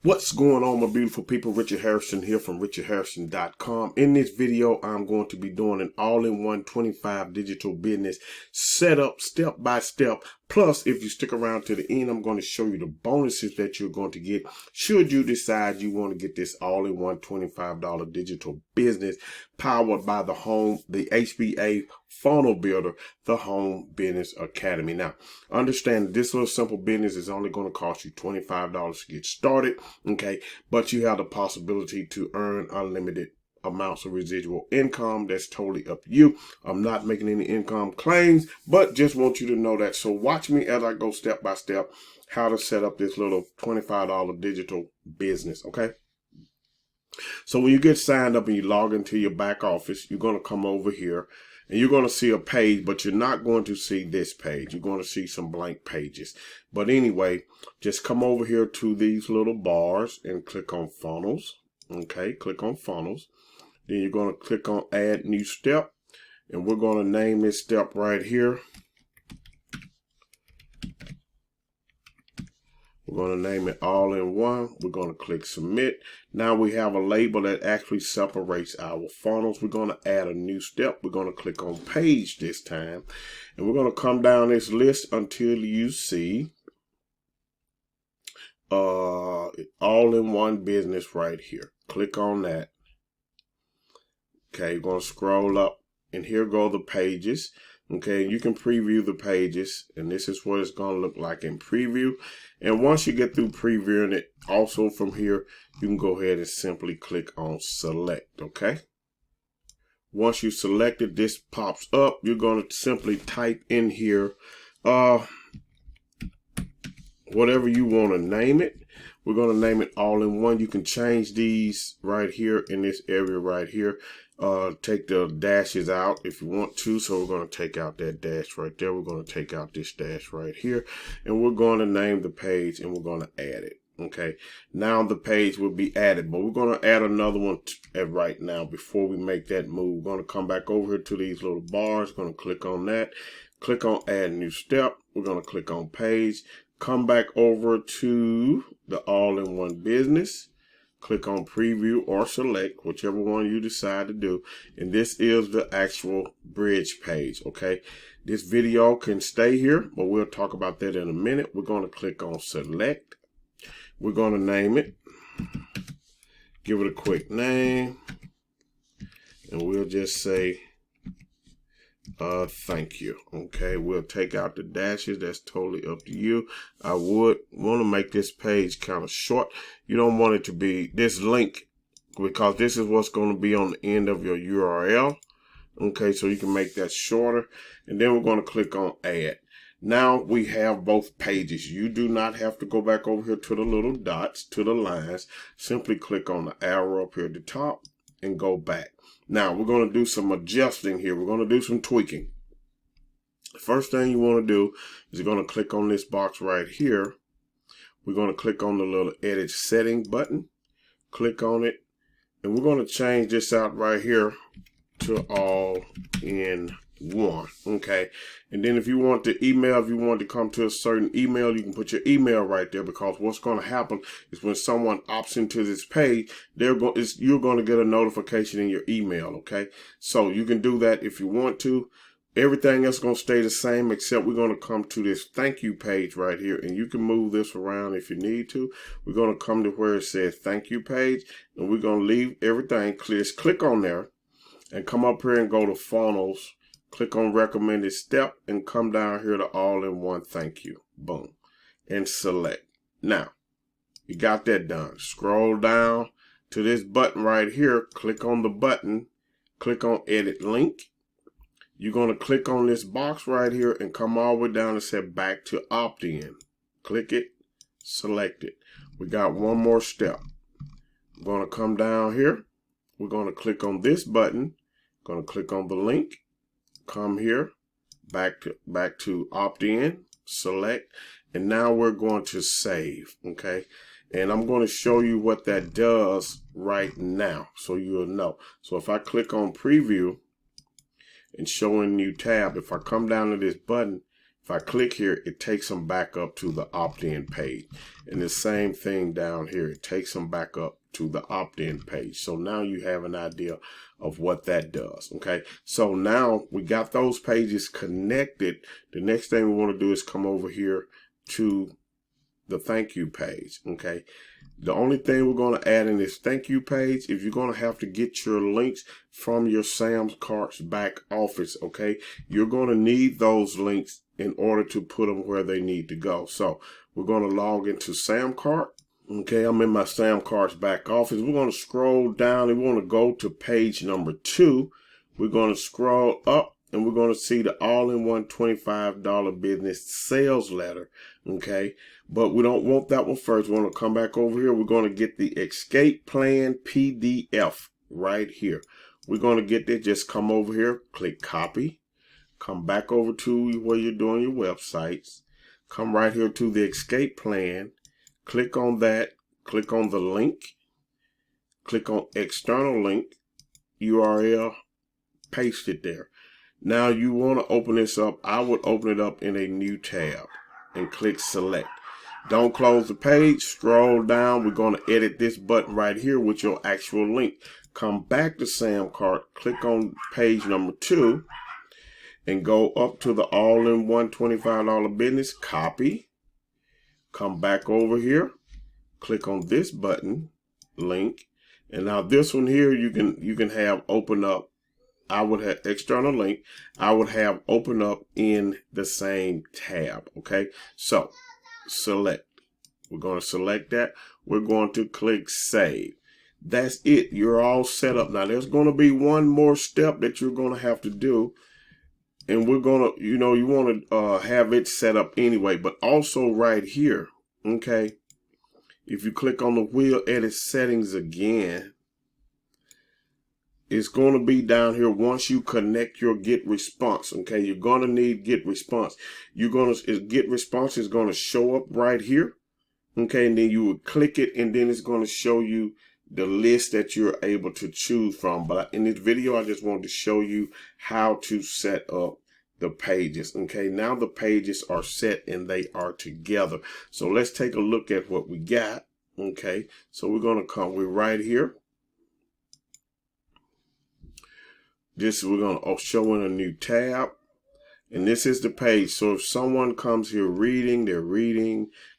What's going on, my beautiful people? Richard Hairston here from richardhairston.com. In this video, I'm going to be doing an all-in-one 25 digital business setup step by step. Plus, if you stick around to the end, I'm going to show you the bonuses that you're going to get should you decide you want to get this all-in-one $25 digital business powered by the HBA Funnel Builder, the Home Business Academy. Now, understand that this little simple business is only going to cost you $25 to get started, okay? But you have the possibility to earn unlimited amounts of residual income. That's totally up to you. I'm not making any income claims, but just want you to know that. So watch me as I go step by step how to set up this little $25 digital business, okay? So when you get signed up and you log into your back office, you're going to come over here and you're going to see a page, but you're not going to see this page. You're going to see some blank pages. But anyway, just come over here to these little bars and click on funnels. Okay, click on funnels. Then you're going to click on add new step. And we're going to name this step right here. We're going to name it all in one. We're going to click submit. Now we have a label that actually separates our funnels. We're going to add a new step. We're going to click on page this time. And we're going to come down this list until you see all in one business right here. Click on that. Okay, you're going to scroll up and here go the pages. Okay, you can preview the pages, and this is what it's going to look like in preview. And once you get through previewing it, also from here, you can go ahead and simply click on select, okay? Once you select it, this pops up. You're going to simply type in here whatever you want to name it. We're going to name it all in one. You can change these right here in this area right here. Take the dashes out if you want to. So we're going to take out that dash right there. We're going to take out this dash right here. And we're going to name the page and we're going to add it. Okay. Now the page will be added, but we're going to add another one right now before we make that move. We're going to come back over here to these little bars. Going to click on that. Click on add new step. We're going to click on page. Come back over to the all-in-one business. Click on preview or select, whichever one you decide to do. And this is the actual bridge page, okay? This video can stay here, but we'll talk about that in a minute. We're going to click on select. We're going to name it. Give it a quick name. And we'll just say, thank you. Okay, we'll take out the dashes. That's totally up to you. I would want to make this page kind of short. You don't want it to be this link because this is what's going to be on the end of your URL. Okay, so you can make that shorter. And then we're going to click on add. Now we have both pages. You do not have to go back over here to the little dots, to the lines. Simply click on the arrow up here at the top and go back. Now, we're going to do some adjusting here. We're going to do some tweaking. The first thing you want to do is you're going to click on this box right here. We're going to click on the little edit setting button. Click on it. And we're going to change this out right here to all in one. Okay. And then if you want the email, if you want to come to a certain email, you can put your email right there, because what's going to happen is when someone opts into this page, you're going to get a notification in your email. Okay. So you can do that if you want to. Everything else is going to stay the same, except we're going to come to this thank you page right here, and you can move this around if you need to. We're going to come to where it says thank you page, and we're going to leave everything clear. Just click on there and come up here and go to funnels. Click on recommended step and come down here to all-in-one thank you. Boom. And select. Now, you got that done. Scroll down to this button right here. Click on the button. Click on edit link. You're going to click on this box right here and come all the way down and say back to opt-in. Click it. Select it. We got one more step. We're going to come down here. We're going to click on this button. Going to click on the link. Come here, back to opt-in, select, and now we're going to save, okay? And I'm going to show you what that does right now so you'll know. So if I click on preview and show a new tab, if I come down to this button, If I click here, it takes them back up to the opt-in page. And the same thing down here, it takes them back up to the opt-in page. So now you have an idea of what that does. Okay, so now we got those pages connected. The next thing we want to do is come over here to the thank you page. Okay, the only thing we're going to add in this thank you page is you're going to have to get your links from your Sam's Cart's back office. Okay, you're going to need those links in order to put them where they need to go. So we're going to log into Sam Cart. Okay, I'm in my Sam Cart's back office. We're going to scroll down and we want to go to page number 2. We're going to scroll up and we're going to see the all-in-one $25 business sales letter. Okay, but we don't want that one first. We want to come back over here. We're going to get the escape plan PDF right here. We're going to get that. Just come over here, click copy, come back over to where you're doing your websites, come right here to the escape plan, click on that, click on the link, click on external link, URL, paste it there. Now you want to open this up. I would open it up in a new tab and click select. Don't close the page, scroll down. We're going to edit this button right here with your actual link. Come back to Sam Cart, click on page number 2 and go up to the all-in-one $25 business, copy, come back over here, click on this button, link, and now this one here you can have open up. I would have external link. I would have open up in the same tab. Okay, so select. We're going to select that. We're going to click save. That's it. You're all set up. Now there's going to be one more step that you're going to have to do. And we're going to, you want to have it set up anyway. But also right here, okay, if you click on the wheel edit settings again, it's going to be down here once you connect your get response. Okay, you're going to need get response. You're going to get response is going to show up right here. Okay, and then you would click it and then it's going to show you the list that you're able to choose from. But in this video, I just wanted to show you how to set up the pages. Okay, now the pages are set and they are together. So let's take a look at what we got. Okay, so we're going to we're right here. We're going to show in a new tab. And this is the page. So if someone comes here reading,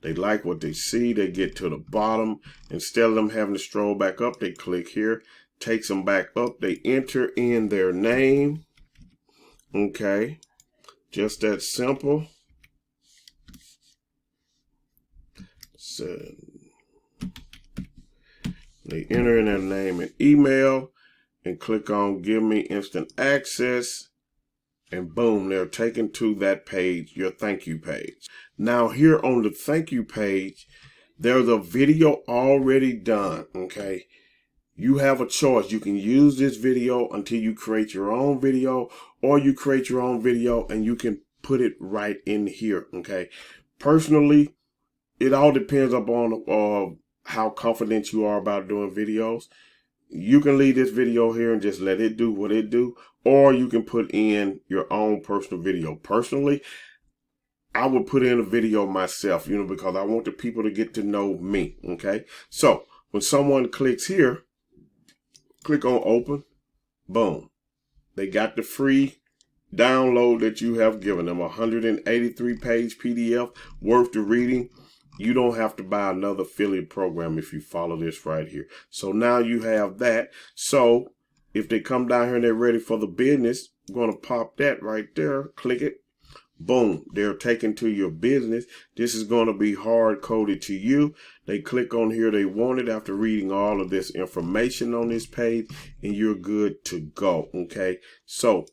they like what they see, they get to the bottom. Instead of them having to stroll back up, they click here, takes them back up. They enter in their name. Okay, just that simple. So they enter in their name and email and click on give me instant access. And boom, they're taken to that page, your thank you page. Now here on the thank you page, there's a video already done, okay? You have a choice. You can use this video until you create your own video, or you create your own video and you can put it right in here, okay? Personally, it all depends upon how confident you are about doing videos. You can leave this video here and just let it do what it do, or you can put in your own personal video. Personally, I would put in a video myself, because I want the people to get to know me, okay? So when someone clicks here, click on open, boom. They got the free download that you have given them, 183-page PDF worth of reading. You don't have to buy another affiliate program if you follow this right here. So now you have that. So if they come down here and they're ready for the business, I'm going to pop that right there. Click it. Boom. They're taken to your business. This is going to be hard coded to you. They click on here. They want it after reading all of this information on this page and you're good to go. Okay. So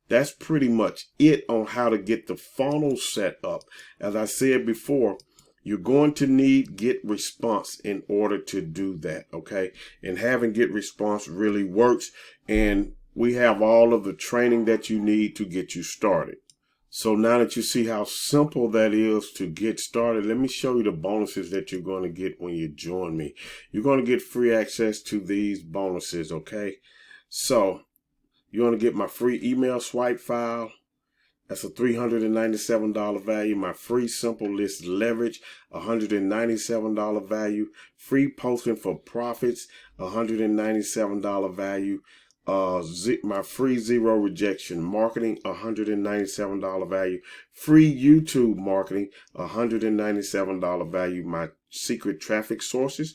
that's pretty much it on how to get the funnel set up. As I said before, you're going to need get response in order to do that, okay? And having get response really works. And we have all of the training that you need to get you started. So now that you see how simple that is to get started, let me show you the bonuses that you're going to get when you join me. You're going to get free access to these bonuses, okay? So you're going to get my free email swipe file, That's a $397 value. My free simple list leverage, $197 value. Free posting for profits, $197 value. My free zero rejection marketing, $197 value. Free YouTube marketing, $197 value. My secret traffic sources,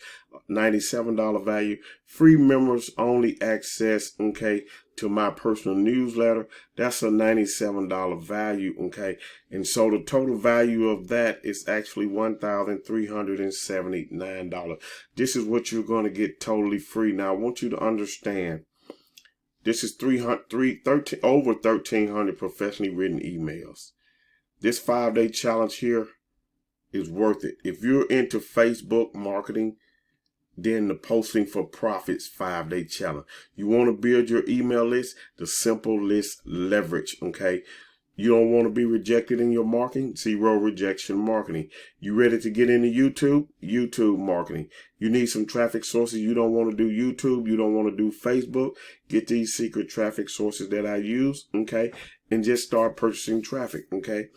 $97 value. Free members only access, okay, to my personal newsletter. That's a $97 value, okay? And so the total value of that is actually $1,379. This is what you're going to get totally free. Now, I want you to understand, this is over 1,300 professionally written emails. This 5-day challenge here is worth it. If you're into Facebook marketing, then the posting for profits 5-day challenge. You want to build your email list, the simple list leverage, okay? You don't want to be rejected in your marketing, zero rejection marketing. You ready to get into YouTube? YouTube marketing. You need some traffic sources. You don't want to do YouTube. You don't want to do Facebook. Get these secret traffic sources that I use, okay? And just start purchasing traffic, okay?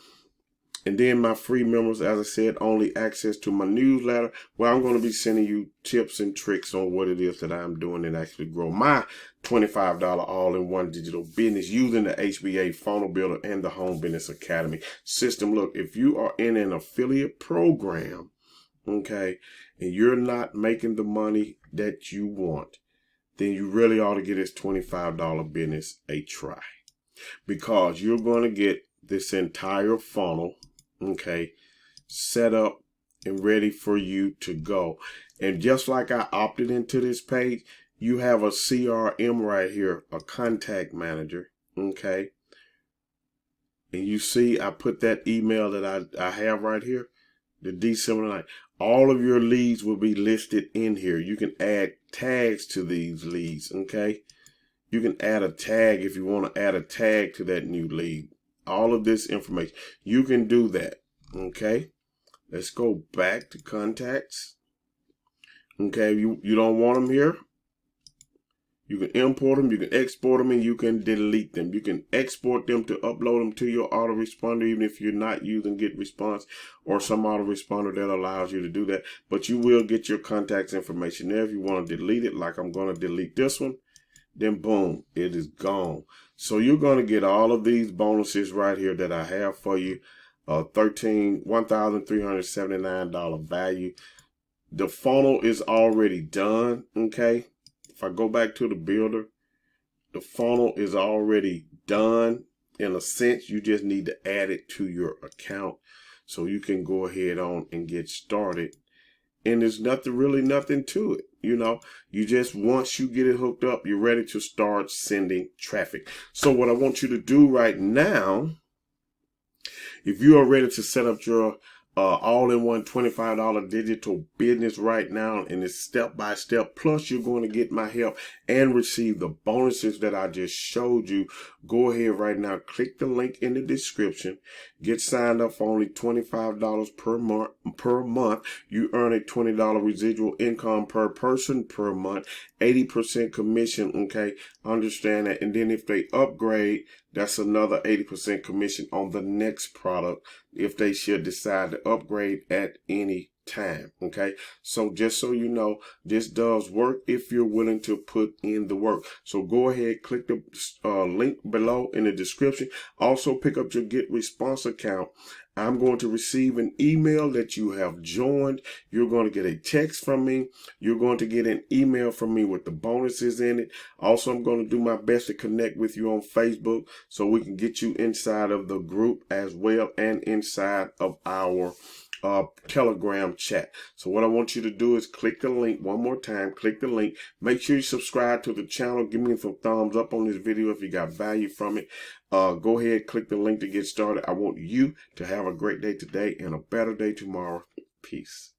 And then my free members, as I said, only access to my newsletter, where I'm going to be sending you tips and tricks on what it is that I'm doing and actually grow my $25 all-in-one digital business using the HBA Funnel Builder and the Home Business Academy system. Look, if you are in an affiliate program, okay, and you're not making the money that you want, then you really ought to get this $25 business a try, because you're going to get this entire funnel, okay, set up and ready for you to go. And just like I opted into this page, you have a CRM right here, a contact manager, okay? And you see I put that email that I have right here, the December 9th. All of your leads will be listed in here. You can add tags to these leads, okay? You can add a tag if you want to add a tag to that new lead. All of this information, you can do that, okay? Let's go back to contacts. Okay, you don't want them here. You can import them, you can export them, and you can delete them. You can export them to upload them to your autoresponder, even if you're not using GetResponse or some autoresponder that allows you to do that. But you will get your contacts information there. If you want to delete it, like I'm going to delete this one, then boom, it is gone. So you're going to get all of these bonuses right here that I have for you. $1,379 value. The funnel is already done, okay? If I go back to the builder, the funnel is already done. In a sense, you just need to add it to your account so you can go ahead on and get started. And there's really nothing to it. You know, you just, once you get it hooked up, you're ready to start sending traffic. So what I want you to do right now, if you are ready to set up your all-in-one $25 digital business right now, and it's step-by-step, plus you're going to get my help and receive the bonuses that I just showed you, go ahead right now, click the link in the description, get signed up for only $25 per month. You earn a $20 residual income per person per month, 80% commission, okay? Understand that. And then if they upgrade, that's another 80% commission on the next product if they should decide to upgrade at any time, okay? So just so you know, this does work if you're willing to put in the work. So go ahead, click the link below in the description. Also pick up your GetResponse account. I'm going to receive an email that you have joined. You're going to get a text from me. You're going to get an email from me with the bonuses in it. Also, I'm going to do my best to connect with you on Facebook so we can get you inside of the group as well and inside of our Telegram chat. So what I want you to do is click the link one more time. Click the link. Make sure you subscribe to the channel. Give me some thumbs up on this video if you got value from it. Go ahead, click the link to get started. I want you to have a great day today and a better day tomorrow. Peace.